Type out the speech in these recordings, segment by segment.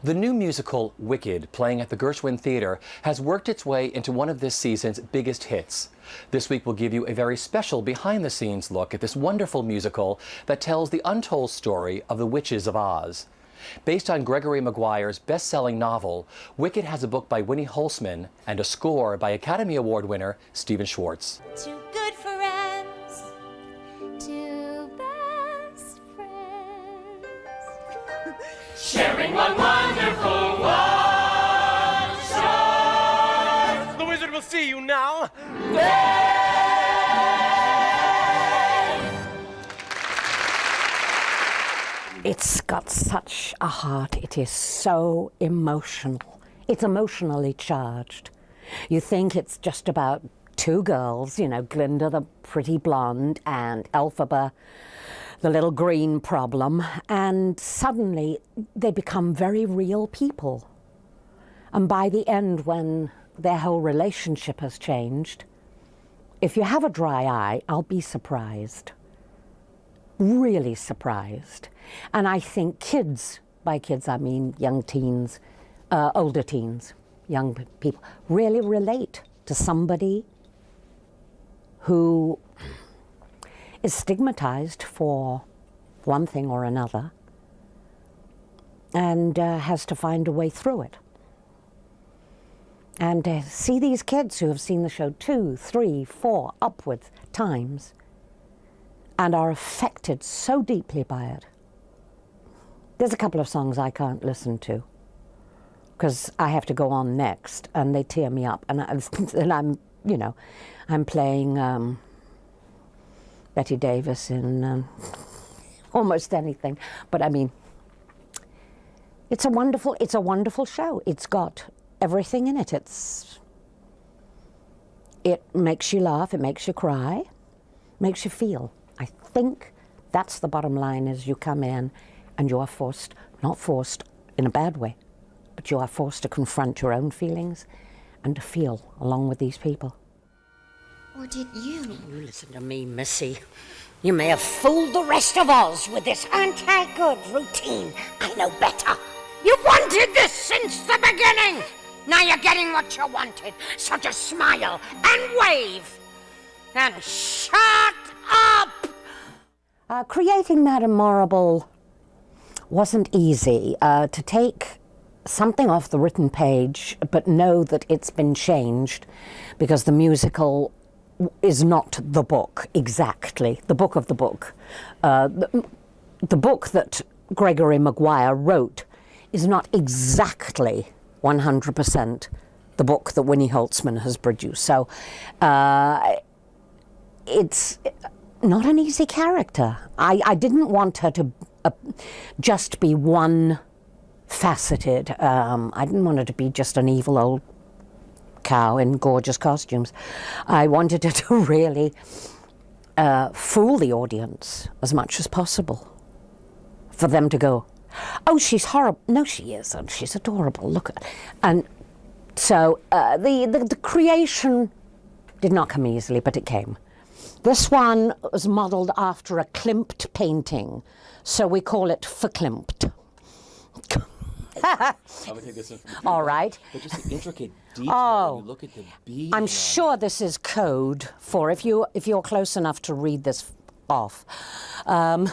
The new musical, Wicked, playing at the Gershwin Theatre, has worked its way into one of this season's biggest hits. This week we'll give you a very special behind-the-scenes look at this wonderful musical that tells the untold story of the Witches of Oz. Based on Gregory Maguire's best-selling novel, Wicked has a book by Winnie Holzman and a score by Academy Award winner Stephen Schwartz. Two good friends, two best friends, sharing one wonderful one star. The wizard will see you now. It's got such a heart. It is so emotional. It's emotionally charged. You think it's just about two girls, you know, Glinda, the pretty blonde, and Elphaba, the little green problem, and suddenly they become very real people. And by the end, when their whole relationship has changed, if you have a dry eye, I'll be surprised. Really surprised. And I think kids, by kids I mean young teens, older teens, young people, really relate to somebody who is stigmatized for one thing or another and has to find a way through it. And see these kids who have seen the show 2, 3, 4, upwards times and are affected so deeply by it. There's a couple of songs I can't listen to because I have to go on next and they tear me up. And I'm, you know, I'm playing Betty Davis in almost anything. But I mean, it's a wonderful show. It's got everything in it. It makes you laugh, it makes you cry, makes you feel. I think that's the bottom line, is you come in and you are forced, not forced in a bad way, but you are forced to confront your own feelings and to feel along with these people. or did you? You listen to me, Missy. You may have fooled the rest of Oz with this anti-good routine. I know better. You wanted this since the beginning. Now you're getting what you wanted, so just smile and wave. And shut up! Creating Madame Morrible wasn't easy. To take something off the written page, but know that it's been changed, because the musical is not the book exactly, the book of the book. The book that Gregory Maguire wrote is not exactly 100% the book that Winnie Holzman has produced. So it's not an easy character. I didn't want her to just be one-faceted. I didn't want her to be just an evil old cow in gorgeous costumes. I wanted her to really fool the audience as much as possible. For them to go, oh, she's horrible. No, she isn't. She's adorable. Look at, and so the creation did not come easily, but it came. This one was modelled after a Klimt painting, so we call it verklimpt. I would take this in from All right. But just the intricate detail. Oh, When you look at the bead. I'm sure this is code for if you're close enough to read this off. Don't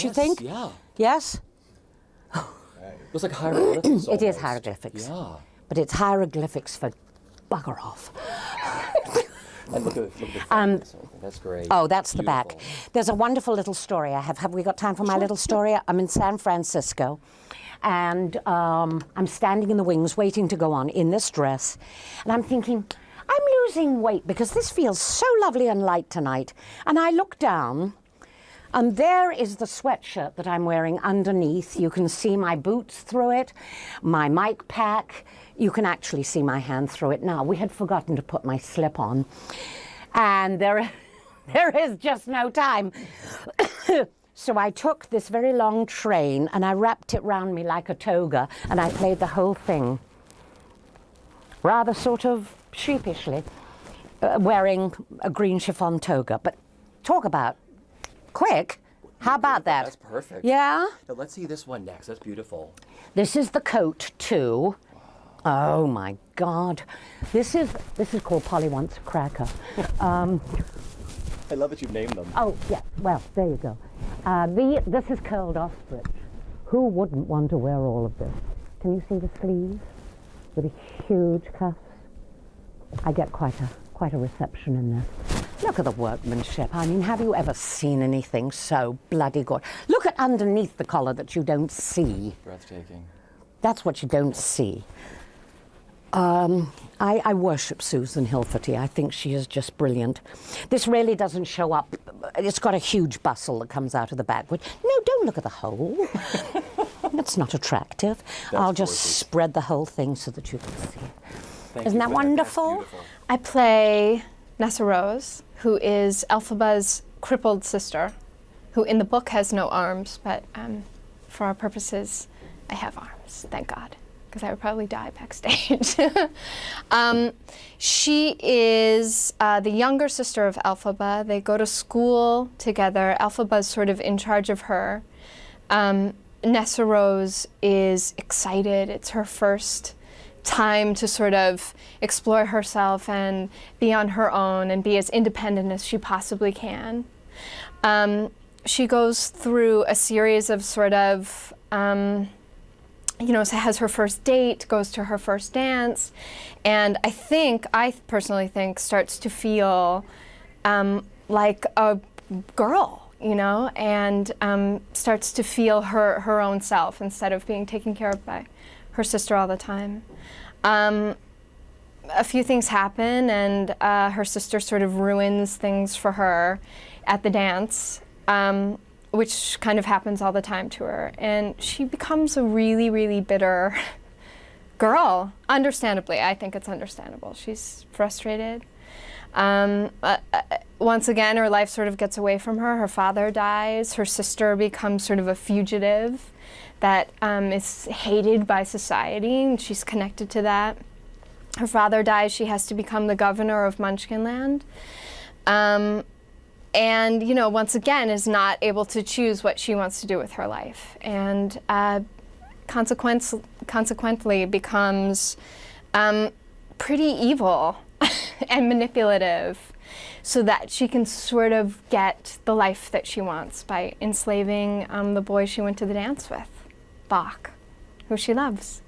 you yes, think? Yeah. Yes. Looks like hieroglyphics. It is almost. hieroglyphics. Yeah. But it's hieroglyphics for bugger off. And look at the front. That's great. Oh, that's the back. Beautiful. There's a wonderful little story I have. Have we got time for my little story? I'm in San Francisco, and I'm standing in the wings waiting to go on in this dress, and I'm thinking, I'm losing weight because this feels so lovely and light tonight. And I look down, and there is the sweatshirt that I'm wearing underneath. You can see my boots through it, my mic pack. You can actually see my hand through it now. We had forgotten to put my slip on, and there is just no time. So I took this very long train and I wrapped it round me like a toga, and I played the whole thing rather sort of sheepishly, wearing a green chiffon toga. But talk about quick. How about that? That's perfect. Yeah? Now let's see this one next. That's beautiful. This is the coat too. Oh my God. This is called Polly Wants a Cracker. I love that you've named them. Oh, yeah, well, there you go. This is curled ostrich. Who wouldn't want to wear all of this? Can you see the sleeves with a huge cuffs? I get quite a reception in this. Look at the workmanship. I mean, have you ever seen anything so bloody good? Look at underneath the collar that you don't see. Breathtaking. That's what you don't see. I worship Susan Hilferty. I think she is just brilliant. This really doesn't show up. It's got a huge bustle that comes out of the back. No, don't look at the hole. That's not attractive. I'll just spread the whole thing so that you can see it. Isn't that wonderful? I play Nessarose, who is Elphaba's crippled sister, who in the book has no arms, but for our purposes, I have arms, thank God, because I would probably die backstage. She is the younger sister of Elphaba. They go to school together. Elphaba's sort of in charge of her. Nessarose is excited. It's her first time to sort of explore herself and be on her own and be as independent as she possibly can. She goes through a series of sort of, has her first date, goes to her first dance, and I personally think, starts to feel like a girl, and starts to feel her own self instead of being taken care of by her sister all the time. A few things happen, and her sister sort of ruins things for her at the dance, which kind of happens all the time to her. And she becomes a really, really bitter girl. Understandably, I think it's understandable. She's frustrated. Once again, her life sort of gets away from her. Her father dies. Her sister becomes sort of a fugitive that is hated by society, and she's connected to that. Her father dies. She has to become the governor of Munchkinland. And, once again, is not able to choose what she wants to do with her life. And consequently becomes pretty evil and manipulative, so that she can sort of get the life that she wants by enslaving the boy she went to the dance with, Bach, who she loves,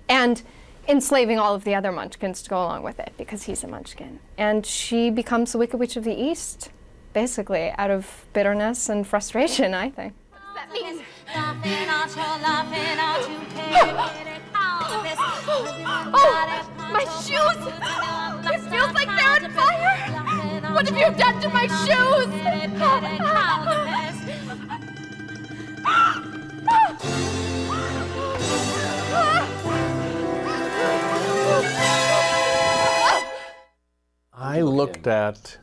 and enslaving all of the other munchkins to go along with it because he's a munchkin. And she becomes the Wicked Witch of the East, basically, out of bitterness and frustration, I think. That means Oh, my shoes! It feels like they're on fire! What have you done to my shoes? I looked at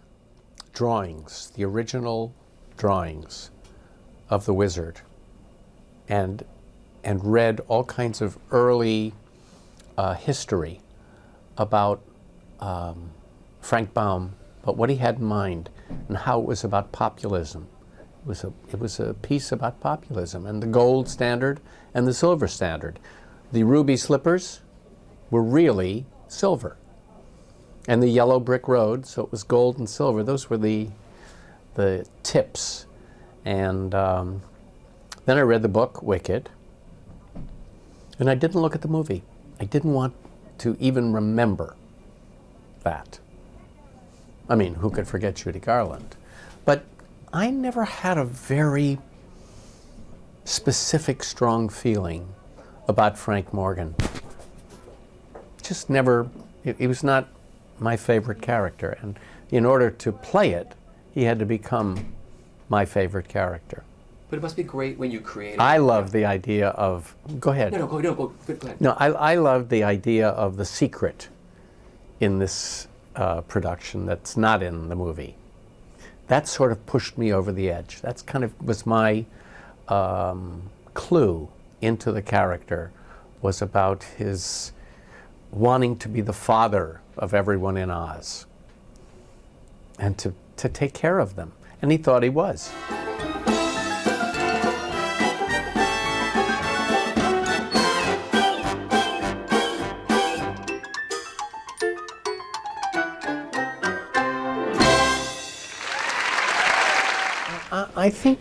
drawings, the original drawings of the Wizard, and read all kinds of early history about Frank Baum, but what he had in mind and how it was about populism. It was a piece about populism and the gold standard and the silver standard. The ruby slippers were really silver, and the yellow brick road, so it was gold and silver. Those were the tips. And then I read the book Wicked, and I didn't look at the movie. I didn't want to even remember that. I mean, who could forget Judy Garland? But I never had a very specific, strong feeling about Frank Morgan. Just never, he was not my favorite character. And in order to play it, he had to become my favorite character. But it must be great when you create. I love the idea of, go ahead. Go ahead. No, I love the idea of the secret in this production that's not in the movie. That sort of pushed me over the edge. That's kind of was my clue into the character, was about his wanting to be the father of everyone in Oz and to take care of them. And he thought he was. I think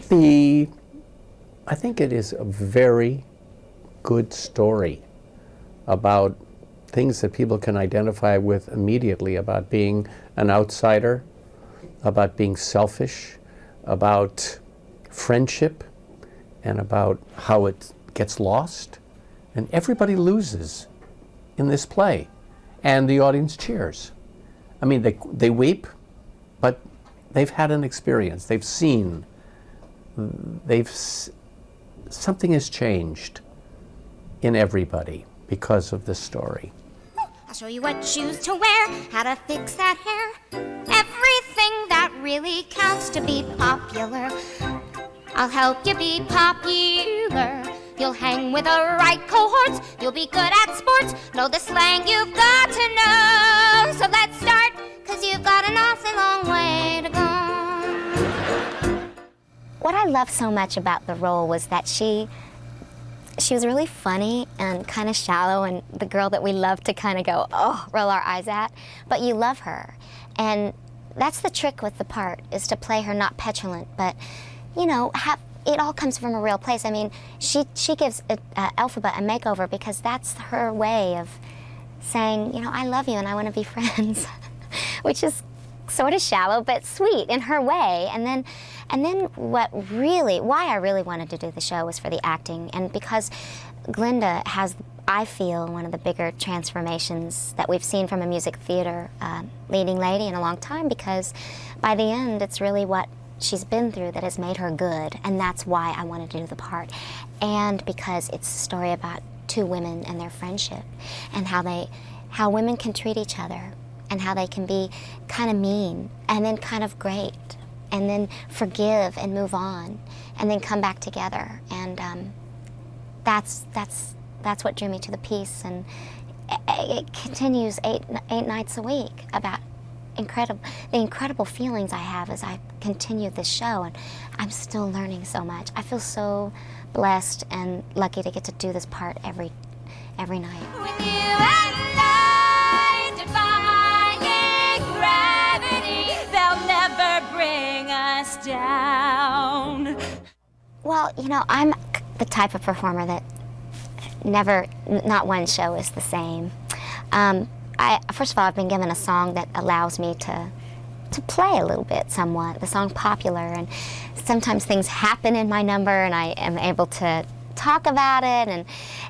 it is a very good story about things that people can identify with immediately, about being an outsider, about being selfish, about friendship, and about how it gets lost. And everybody loses in this play, and the audience cheers. I mean, they weep, but they've had an experience. They've seen. Something has changed in everybody because of this story. I'll show you what shoes to wear, how to fix that hair. Everything that really counts to be popular. I'll help you be popular. You'll hang with the right cohorts. You'll be good at sports. Know the slang you've got to know. So let's start, 'cause you've got an awfully long way to go. What I loved so much about the role was that she was really funny and kind of shallow, and the girl that we love to kind of go, oh, roll our eyes at, but you love her. And that's the trick with the part, is to play her not petulant, but, you know, it all comes from a real place. I mean, she gives Elphaba a makeover because that's her way of saying, you know, I love you and I want to be friends, which is sort of shallow but sweet in her way. And then why I really wanted to do the show was for the acting, and because Glinda has, I feel, one of the bigger transformations that we've seen from a music theater leading lady in a long time, because by the end it's really what she's been through that has made her good, and that's why I wanted to do the part. And because it's a story about two women and their friendship, and how women can treat each other, and how they can be kind of mean and then kind of great, and then forgive and move on, and then come back together. And that's what drew me to the piece, and it continues eight nights a week about the incredible feelings I have as I continue this show, and I'm still learning so much. I feel so blessed and lucky to get to do this part every night. With you and I, defying gravity, they'll never bring us down. Well, you know, I'm the type of performer that not one show is the same. First of all, I've been given a song that allows me to play a little bit somewhat. The song's popular, and sometimes things happen in my number and I am able to talk about it. And,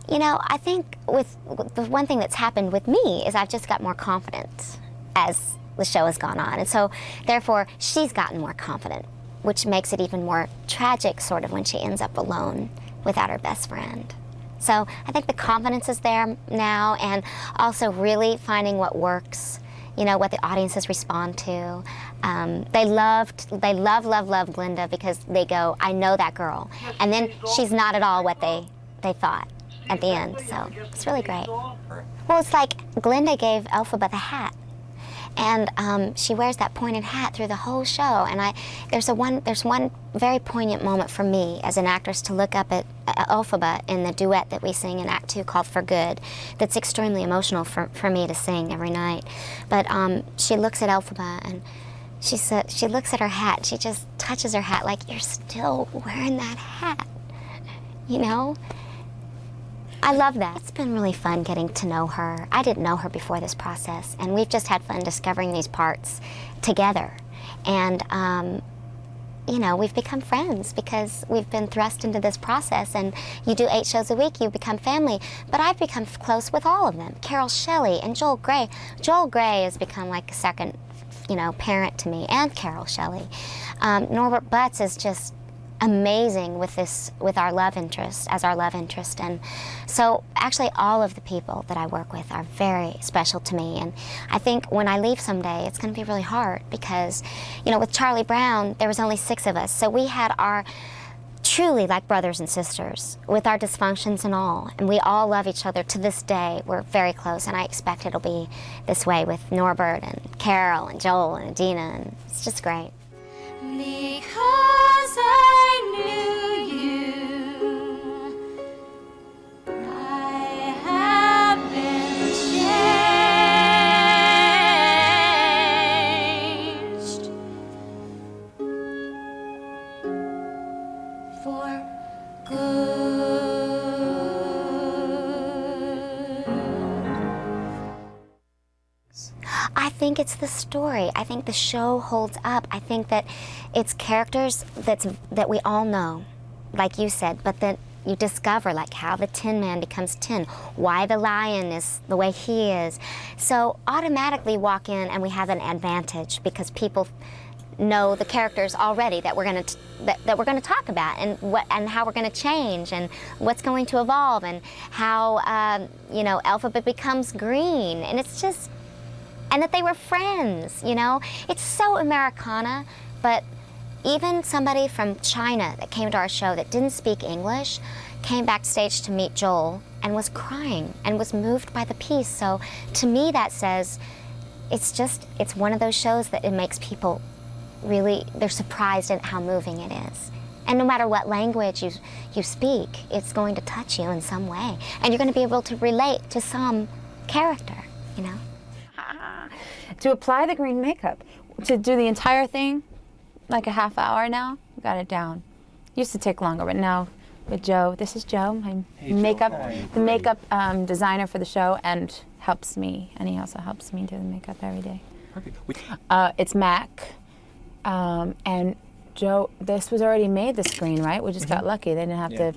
you know, I think with the one thing that's happened with me is I've just got more confidence as the show has gone on. And so, therefore, she's gotten more confident, which makes it even more tragic, sort of, when she ends up alone without her best friend. So I think the confidence is there now, and also really finding what works, you know, what the audiences respond to. They love Glinda because they go, I know that girl. And then she's not at all what they thought at the end, so it's really great. Well, it's like Glinda gave Elphaba the hat. And she wears that pointed hat through the whole show. And there's one very poignant moment for me as an actress to look up at Elphaba in the duet that we sing in Act 2 called For Good. That's extremely emotional for me to sing every night. But she looks at Elphaba and she looks at her hat. She just touches her hat like, you're still wearing that hat, you know? I love that. It's been really fun getting to know her. I didn't know her before this process, and we've just had fun discovering these parts together. And, you know, we've become friends because we've been thrust into this process, and you do 8 shows a week, you become family. But I've become close with all of them. Carol Shelley and Joel Grey. Joel Grey has become like a second, you know, parent to me, and Carol Shelley. Norbert Butz is just amazing with our love interest, and so actually all of the people that I work with are very special to me. And I think when I leave someday, it's going to be really hard because, you know, with Charlie Brown there was only 6 of us, so we had our truly like brothers and sisters with our dysfunctions and all, and we all love each other to this day. We're very close, and I expect it'll be this way with Norbert and Carol and Joel and Idina, and it's just great. Because I knew you, I have been changed. I think it's the story. I think the show holds up. I think that it's characters that we all know, like you said, but then you discover like how the Tin Man becomes tin, why the lion is the way he is. So automatically walk in and we have an advantage because people know the characters already that we're going to talk about, and how we're going to change, and what's going to evolve, and how you know, Alphabet becomes green, and it's just, and that they were friends. You know, it's so Americana. But even somebody from China that came to our show that didn't speak English came backstage to meet Joel and was crying and was moved by the piece. So to me, that says it's one of those shows that it makes people really, they're surprised at how moving it is. And no matter what language you speak, it's going to touch you in some way. And you're going to be able to relate to some character, you know? To apply the green makeup, to do the entire thing, like a half hour now, we got it down. Used to take longer, but now with Joe, this is Joe, my the makeup designer for the show, and helps me, and he also helps me do the makeup every day. Perfect. It's Mac. And Joe, this was already made, the screen, right? We just got lucky. They didn't have to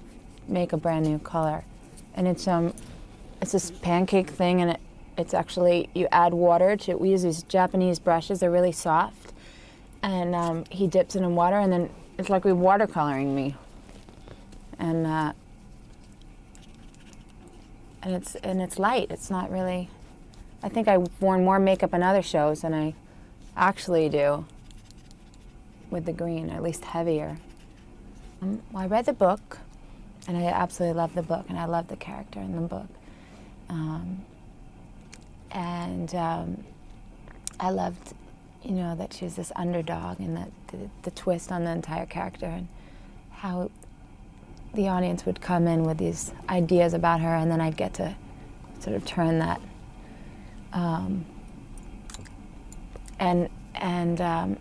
make a brand new color. And it's this pancake thing, and it's actually, you add water to it. We use these Japanese brushes. They're really soft. And he dips it in water, and then it's like we're watercoloring me. And it's light. It's not really, I think I've worn more makeup in other shows than I actually do with the green, or at least heavier. Well, I read the book, and I absolutely love the book, and I love the character in the book. I loved, you know, that she was this underdog, and that the twist on the entire character, and how the audience would come in with these ideas about her, and then I'd get to sort of turn that. And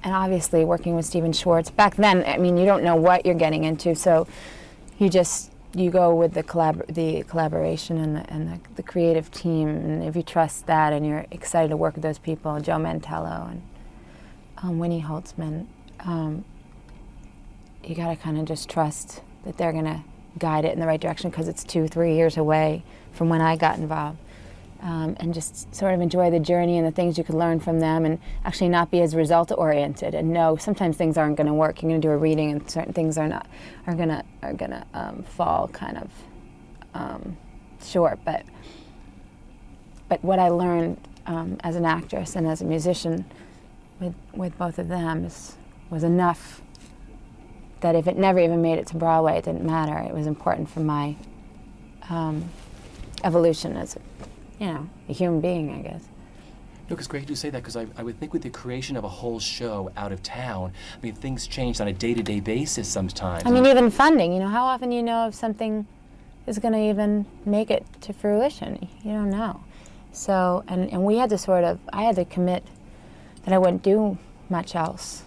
obviously working with Stephen Schwartz. Back then, I mean, you don't know what you're getting into, so you go with the collaboration and the creative team, and if you trust that and you're excited to work with those people, Joe Mantello and Winnie Holtzman, you gotta kind of just trust that they're gonna guide it in the right direction, because it's 2-3 years away from when I got involved. And just sort of enjoy the journey and the things you could learn from them, and actually not be as result-oriented, and know sometimes things aren't going to work. You're going to do a reading, and certain things are going to fall kind of short. But what I learned as an actress and as a musician with both of them was enough that if it never even made it to Broadway, it didn't matter. It was important for my evolution as a human being, I guess. No, it's great you say that, because I would think with the creation of a whole show out of town, I mean, things change on a day-to-day basis sometimes. I mean, even funding, how often you know if something is going to even make it to fruition? You don't know. So, and we had to I had to commit that I wouldn't do much else,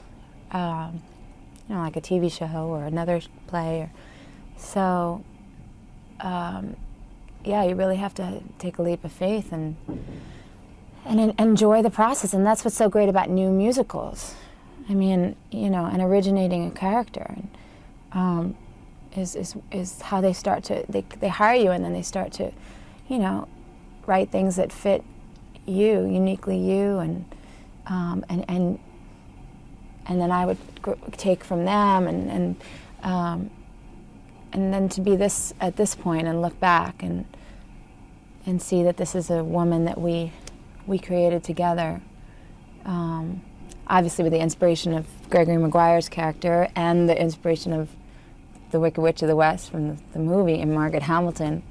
like a TV show or another play. So, you really have to take a leap of faith and enjoy the process. And that's what's so great about new musicals. I mean, and originating a character is how they start to, they hire you, and then they start to, write things that fit you, uniquely you, and then I would take from them, and then to be at this point and look back and see that this is a woman that we created together, obviously with the inspiration of Gregory Maguire's character and the inspiration of the Wicked Witch of the West from the movie, and Margaret Hamilton,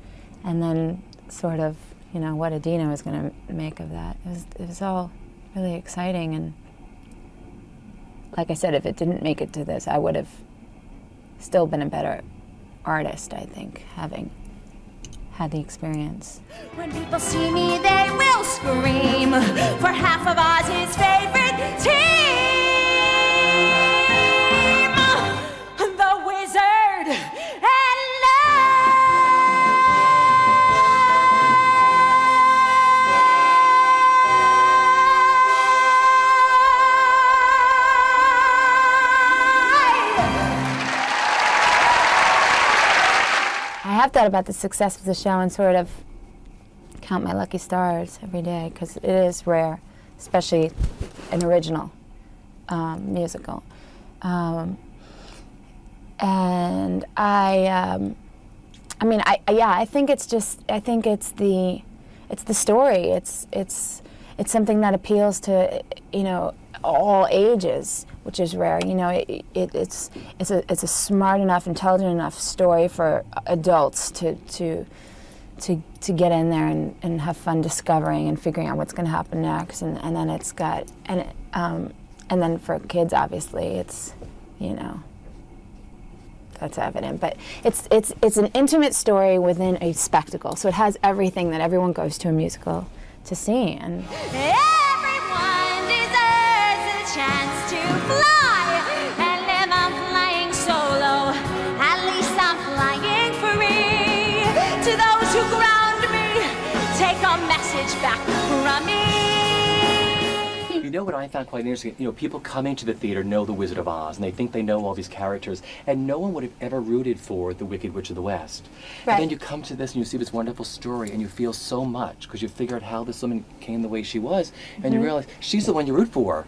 and then sort of what Idina was going to make of that. It was all really exciting, and like I said, if it didn't make it to this, I would have still been a better artist, I think, having had the experience. When people see me, they will scream for half of Oz's favorite team, the Wizard and thought about the success of the show and sort of count my lucky stars every day, because it is rare, especially an original musical. And I think it's the story. It's something that appeals to, all ages, which is rare. It's a smart enough, intelligent enough story for adults to get in there and have fun discovering and figuring out what's going to happen next. And then it's got and then for kids, obviously, it's that's evident. But it's an intimate story within a spectacle. So it has everything that everyone goes to a musical to see. And Everyone deserves a chance to fly, and if I'm flying solo, at least I'm flying free. To those who ground me, take a message back from me. You know what I found quite interesting? People coming to the theater know The Wizard of Oz, and they think they know all these characters, and no one would have ever rooted for the Wicked Witch of the West. Right. And then you come to this and you see this wonderful story, and you feel so much, because you figure out how this woman came the way she was, and you realize she's the one you root for.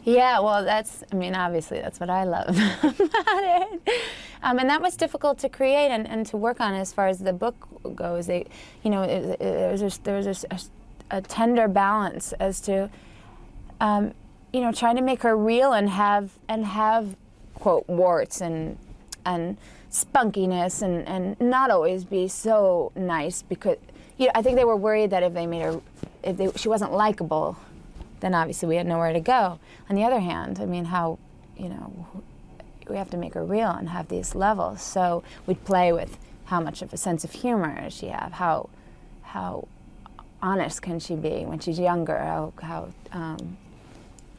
Yeah, well, obviously that's what I love about it. And that was difficult to create and to work on as far as the book goes. There was a tender balance as to, trying to make her real and have quote warts and spunkiness and not always be so nice, because I think they were worried that if they made her, she wasn't likable, then obviously we had nowhere to go. On the other hand, how we have to make her real and have these levels. So we'd play with how much of a sense of humor does she have, how honest can she be when she's younger, how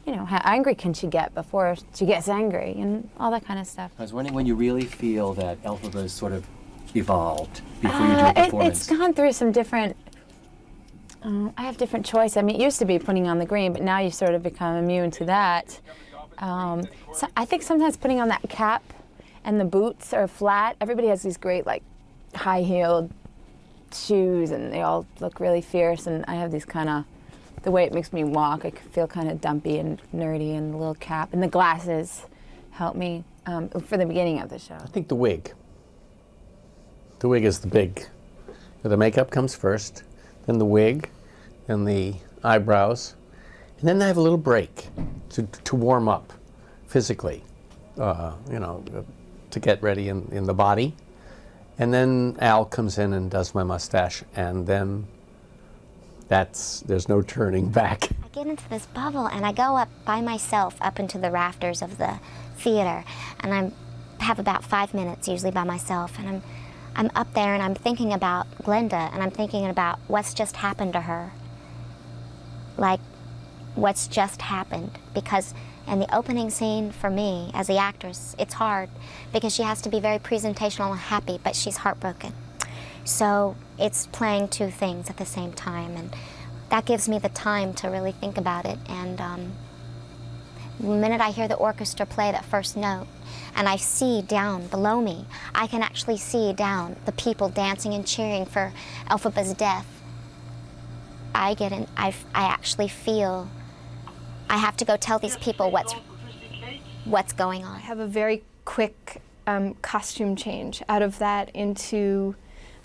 angry can she get before she gets angry, and all that kind of stuff. I was wondering when you really feel that Elphaba's sort of evolved before you do a performance. It's gone through some different, I have different choice. It used to be putting on the green, but now you sort of become immune to that. So I think sometimes putting on that cap and the boots are flat. Everybody has these great, high-heeled shoes, and they all look really fierce, and I have these kind of, the way it makes me walk, I feel kind of dumpy and nerdy, and the little cap and the glasses help me for the beginning of the show. I think the wig. The wig is the big. The makeup comes first, then the wig, then the eyebrows, and then I have a little break to warm up physically, to get ready in the body. And then Al comes in and does my mustache, and then there's no turning back. I get into this bubble and I go up by myself up into the rafters of the theater, and I have about 5 minutes usually by myself, and I'm up there and I'm thinking about Glinda, and I'm thinking about what's just happened to her. What's just happened, because in the opening scene for me as the actress, it's hard because she has to be very presentational and happy, but she's heartbroken. So it's playing two things at the same time, and that gives me the time to really think about it. And the minute I hear the orchestra play that first note, and I see down below me, I can actually see down the people dancing and cheering for Elphaba's death. I actually feel I have to go tell these people what's going on. I have a very quick costume change out of that into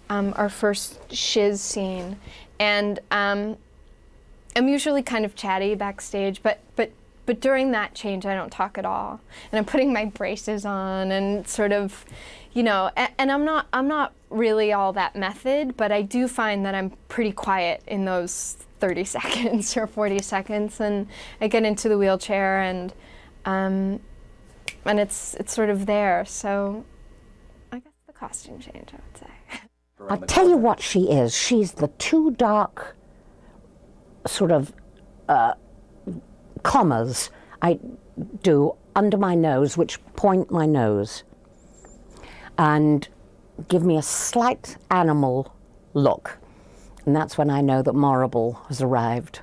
our first shiz scene, and I'm usually kind of chatty backstage, but during that change I don't talk at all, and I'm putting my braces on and sort of, and I'm not really all that method, but I do find that I'm pretty quiet in those 30 seconds or 40 seconds, and I get into the wheelchair and it's sort of there. So I guess the costume change, I would say. I'll tell you what she is. She's the two dark sort of commas I do under my nose, which point my nose and give me a slight animal look. And that's when I know that Morrible has arrived.